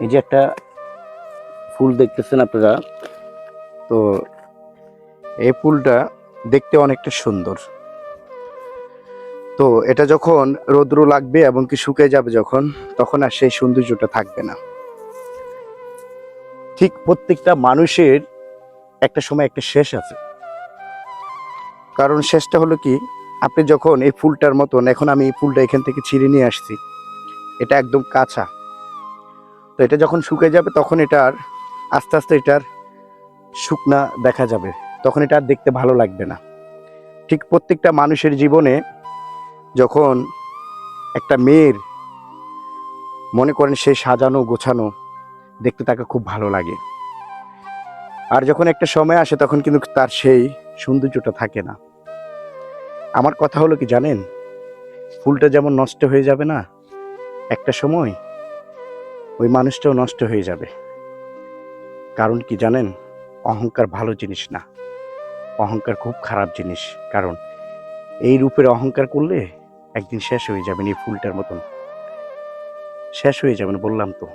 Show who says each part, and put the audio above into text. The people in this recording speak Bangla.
Speaker 1: এই যে একটা ফুল দেখতেছেন আপনারা, তো এই ফুলটা দেখতে অনেকটা সুন্দর। তো এটা যখন রৌদ্র লাগবে এবং কি শুকিয়ে যাবে যখন, তখন আর সেই সৌন্দর্যটা থাকবে না। ঠিক প্রত্যেকটা মানুষের একটা সময় একটা শেষ আছে। কারণ শেষটা হলো কি, আপনি যখন এই ফুলটার মতন, এখন আমি এই ফুলটা এখান থেকে ছিঁড়ে নিয়ে আসছি, এটা একদম কাঁচা। তো এটা যখন শুকিয়ে যাবে তখন এটার আস্তে আস্তে এটার শুকনা দেখা যাবে, তখন এটা আর দেখতে ভালো লাগবে না। ঠিক প্রত্যেকটা মানুষের জীবনে যখন একটা মেয়ের মনে করেন সে সাজানো গোছানো দেখতে তাকে খুব ভালো লাগে, আর যখন একটা সময় আসে তখন কিন্তু তার সেই সৌন্দর্যটা থাকে না। আমার কথা হলো কি জানেন, ফুলটা যেমন নষ্ট হয়ে যাবে না, একটা সময় ওই মানুষটাও নষ্ট হয়ে যাবে। কারণ কি জানেন, অহংকার ভালো জিনিস না, অহংকার খুব খারাপ জিনিস। কারণ এই রূপের অহংকার করলে একদিন শেষ হয়ে যাবেন, এই ফুলটার মতন শেষ হয়ে যাবেন, বললাম তো।